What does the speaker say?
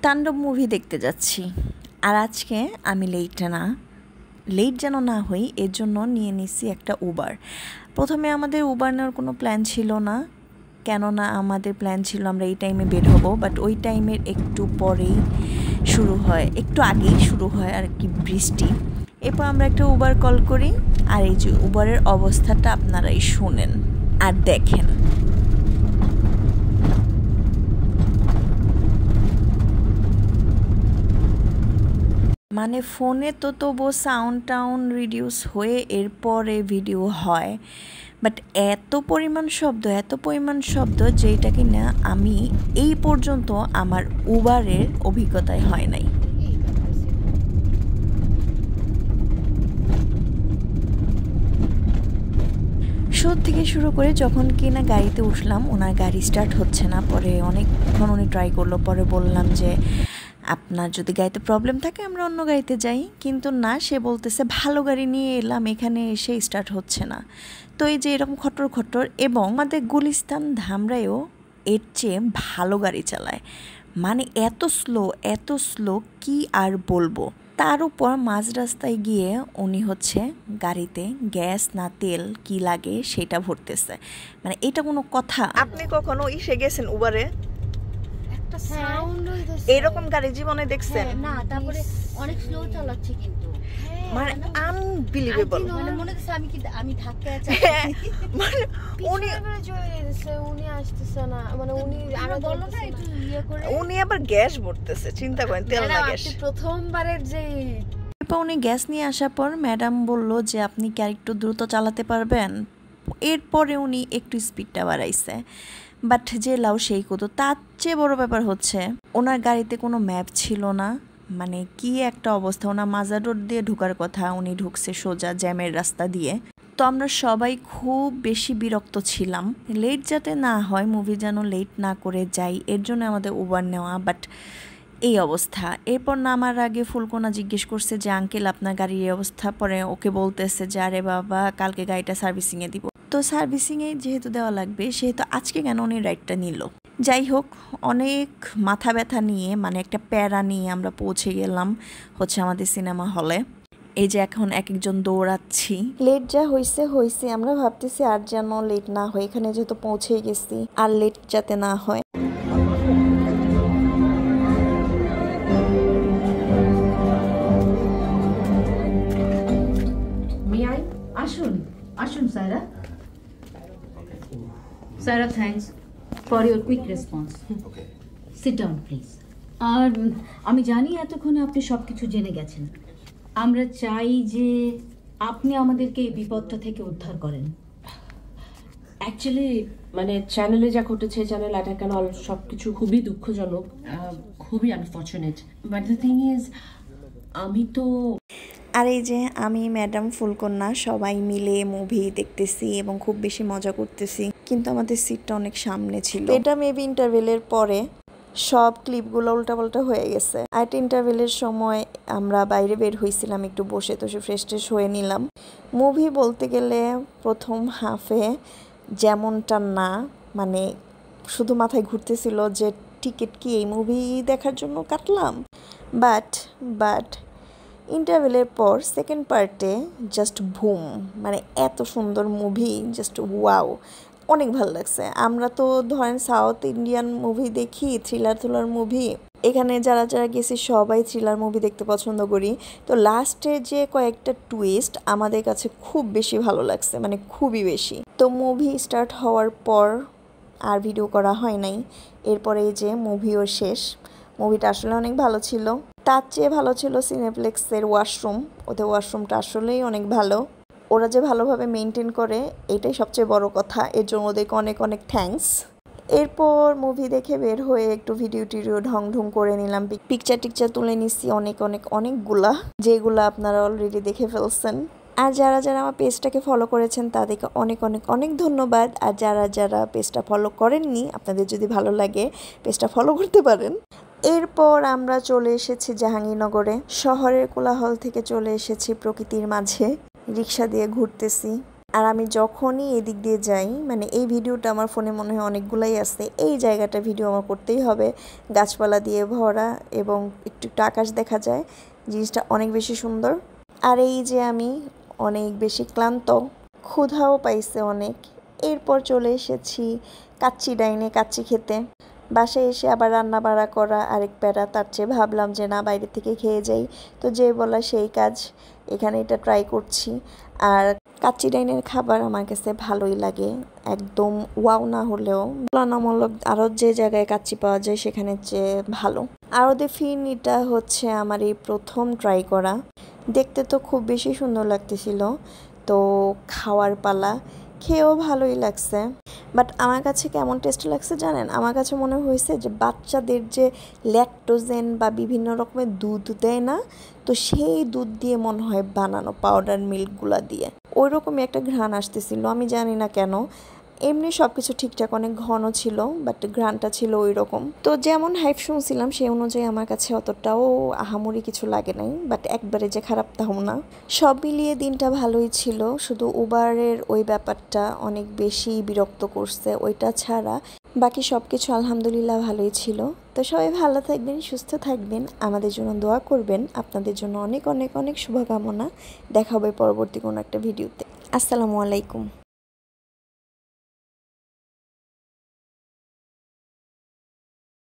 তাণ্ডব মুভি দেখতে যাচ্ছি। আর আজকে আমি লেট যেন না হই এর জন্য নিয়ে নিচ্ছি একটা উবার। প্রথমে আমাদের উবার নেওয়ার কোনো প্ল্যান ছিল না, কেননা আমাদের প্ল্যান ছিল আমরা এই টাইমে বের হব, বাট ওই টাইমের একটু আগেই শুরু হয় আর কি বৃষ্টি। এরপর আমরা একটা উবার কল করি, আর এই যে উবারের অবস্থাটা আপনারাই শুনেন আর দেখেন। মানে ফোনে তো তবু সাউন্ড রিডিউস হয়ে এরপরে ভিডিও হয়, বাট এত পরিমাণ শব্দ যেটা কিনা আমি এই পর্যন্ত আমার উবারের অভিজ্ঞতায় হয় নাই। শো থেকে শুরু করে যখন কিনা গাড়িতে উঠলাম, ওনার গাড়ি স্টার্ট হচ্ছে না। পরে অনেকক্ষণ উনি ট্রাই করলো, পরে বললাম যে আপনার যদি গাড়িতে প্রবলেম থাকে আমরা অন্য গাড়িতে যাই, কিন্তু না, সে বলতেছে ভালো গাড়ি নিয়ে এলাম, এখানে এসে স্টার্ট হচ্ছে না। তো এই যে এরকম খটর এবং আমাদের গুলিস্তান ধামরাইও এর চেয়ে ভালো গাড়ি চালায়, মানে এত স্লো কি আর বলবো। তার উপর মাঝ রাস্তায় গিয়ে উনি গাড়িতে গ্যাস না তেল কি লাগে সেটা ভরতেছে, মানে এটা কোনো কথা? আপনি কখনো ইসে গেছেন উবারে? একটা সাউন্ড হইতেছে, এরকম গাড়ি জীবনে দেখছেন? না, তারপরে অনেক স্লো চালাচ্ছে কিন্তু, মানে আনবিলিভেবল। মানে মনে হচ্ছে আমি ধাক্কা আছি, মানে উনি আসতেছে না, মানে উনি আরো বললো না একটু ইয়ে করে, উনি আবার গ্যাস ভরতেছে, চিন্তা করেন, তেল না গ্যাস। প্রথমবারের যে উনি গ্যাস নিয়ে আসার পর ম্যাডাম বলল যে আপনি কি আর একটু দ্রুত চালাতে পারবেন। এরপরে উনি একটু স্পিডটা বাড়াইছে, বাট যে লাউ সেই কত। তার চেয়ে বড় ব্যাপার ওনার গাড়িতে কোনো ম্যাপ ছিল না, মানে কি একটা অবস্থা। ওনার মাজার রোড দিয়ে ঢোকার কথা, উনি ঢুকছে সোজা জ্যামের রাস্তা দিয়ে। তো আমরা সবাই খুব বেশি বিরক্ত ছিলাম, লেট যাতে না হয়, মুভি যেন লেট না করে যাই, এর জন্য আমাদের উবার নেওয়া। বাট এই অবস্থা। এরপর নামার আগে ফুলকোনা জিজ্ঞেস করছে যে আঙ্কেল আপনার গাড়ির এই অবস্থা। পরে ওকে বলতেছে যে আরে বাবা, কালকে গাড়িটা সার্ভিসিংয়ে দিব। তো সার্ভিসিংয়ে যেহেতু দেওয়া লাগবে, সেহেতু আজকে কেন উনি রাইডটা নিল। যাই হোক, অনেক মাথা ব্যথা নিয়ে, মানে একটা প্যারা নিয়ে আমরা পৌঁছে গেলাম আমাদের সিনেমা হলে। এই যে এখন এক একজন দৌড়াচ্ছি। লেট যা হয়েছে, আমরা ভাবতেছি আর যেন লেট না হয়, এখানে যেহেতু পৌঁছে গেছি আর লেট যাতে না হয়। Ashun, Saira, thanks for your quick response. Okay. Sit down, please. আর আমি জানি এতক্ষণে আপনি সবকিছু জেনে গেছেন। আমরা চাই যে আপনি আমাদেরকে এই বিপদটা থেকে উদ্ধার করেন। অ্যাকচুয়ালি মানে চ্যানেলে যা ঘটেছে, চ্যানেল অ্যাটাক অ্যান্ড অল, সবকিছু খুবই দুঃখজনক, খুবই unfortunate. But the thing is, আমি তো আর এই যে আমি, ম্যাডাম, ফুলকন্যা সবাই মিলে মুভি দেখতেছি এবং খুব বেশি মজা করতেছি, কিন্তু আমাদের সিটটা অনেক সামনে ছিল। এটা মেবি ইন্টারভেলের পরে সব ক্লিপগুলো উল্টাপাল্টা হয়ে গেছে। আর ইন্টারভেলের সময় আমরা বাইরে বের হয়েছিলাম, একটু বসে ফ্রেশ হয়ে নিলাম। মুভি বলতে গেলে প্রথম হাফে যেমনটা না, মানে শুধু মাথায় ঘুরতেছিল যে টিকিট কি এই মুভি দেখার জন্য কাটলাম। বাট ইন্টারভেলের পর সেকেন্ড পার্টে জাস্ট বুম, মানে এত সুন্দর মুভি, জাস্ট ওয়াও, অনেক ভালো লাগছে। আমরা তো ধরেন সাউথ ইন্ডিয়ান মুভি দেখি, থ্রিলার মুভি, এখানে যারা গেছি সবাই থ্রিলার মুভি দেখতে পছন্দ করি। তো লাস্টে যে কয়েকটা টুইস্ট আমাদের কাছে খুব বেশি ভালো লাগছে, মানে খুবই বেশি। তো মুভি স্টার্ট হওয়ার পর আর ভিডিও করা হয় নাই। এরপরে এই যে মুভিও শেষ। মুভিটা আসলে অনেক ভালো ছিল। তার চেয়ে ভালো ছিল সিনেপ্লেক্সের ওয়াশরুম। ওদের ওয়াশরুমটা আসলেই অনেক ভালো। ওরা যে ভালোভাবে মেনটেন করে, এটাই সবচেয়ে বড় কথা। এর জন্য ওদেরকে অনেক থ্যাঙ্কস। এরপর মুভি দেখে বের হয়ে একটু ভিডিও ঢং করে নিলাম, পিকচার তুলে নিচ্ছি অনেকগুলা, যেগুলো আপনারা অলরেডি দেখে ফেলছেন। আর যারা আমার পেজটাকে ফলো করেছেন তাদেরকে অনেক ধন্যবাদ। আর যারা পেজটা ফলো করেননি, আপনাদের যদি ভালো লাগে পেজটা ফলো করতে পারেন। এরপর আমরা চলে এসেছি জাহাঙ্গীরনগরে। শহরের কোলাহল থেকে চলে এসেছি প্রকৃতির মাঝে, রিক্সা দিয়ে ঘুরতেছি। আর আমি যখনই এদিক দিয়ে যাই, মানে এই ভিডিওটা আমার ফোনে মনে হয় অনেকগুলাই আছে, এই জায়গাটা ভিডিও আমার করতেই হবে। গাছপালা দিয়ে ভরা এবং একটু একটু আকাশ দেখা যায়, জিনিসটা অনেক বেশি সুন্দর। আর এই যে আমি অনেক বেশি ক্লান্ত, ক্ষুধাও পাইছে অনেক। এরপর চলে এসেছি কাচ্চি ডাইনে কাচ্চি খেতে। বাসায় এসে আবার রান্না বাড়া করা আরেক প্যারা, তার চেয়ে ভাবলাম যে না, বাইরে থেকে খেয়ে যাই। তো যে বলা সেই কাজ, এখানে এটা ট্রাই করছি। আর কাচ্চি ডাইনের খাবার আমার কাছে ভালোই লাগে, একদম ওয়াও না হলেও তুলনামূলক আরও যে জায়গায় কাচ্চি পাওয়া যায় সেখানে চেয়ে ভালো। আর ওদের ফিরনিটা হচ্ছে আমার এই প্রথম ট্রাই করা, দেখতে তো খুব বেশি সুন্দর লাগতেছিল। তো খাওয়ার পালা, খেয়েও ভালোই লাগছে। বাট আমার কাছে কেমন টেস্ট লাগছে জানেন, আমার কাছে মনে হয়েছে যে বাচ্চাদের যে ল্যাকটোজেন বা বিভিন্ন রকমের দুধ দেয় না, তো সেই দুধ দিয়ে মনে হয় বানানো, পাউডার মিল্কগুলা দিয়ে ওই রকমই একটা ঘ্রাণ আসতেছিল। আমি জানি না কেন, এমনি সব কিছু ঠিকঠাক অনেক ঘন ছিল, বাট ঘ্রাণটা ছিল ওই রকম। তো যেমন হাইপ শুনছিলাম সেই অনুযায়ী আমার কাছে অতটাও আহামরি কিছু লাগে নাই, বাট একবারে যে খারাপ তাও না। সব মিলিয়ে দিনটা ভালোই ছিল, শুধু উবারের ওই ব্যাপারটা অনেক বেশি বিরক্ত করছে, ওইটা ছাড়া বাকি সব কিছু আলহামদুলিল্লাহ ভালোই ছিল। তো সবাই ভালো থাকবেন, সুস্থ থাকবেন, আমাদের জন্য দোয়া করবেন। আপনাদের জন্য অনেক অনেক অনেক শুভকামনা। দেখা হবে পরবর্তী কোনো একটা ভিডিওতে। আসসালামু আলাইকুম।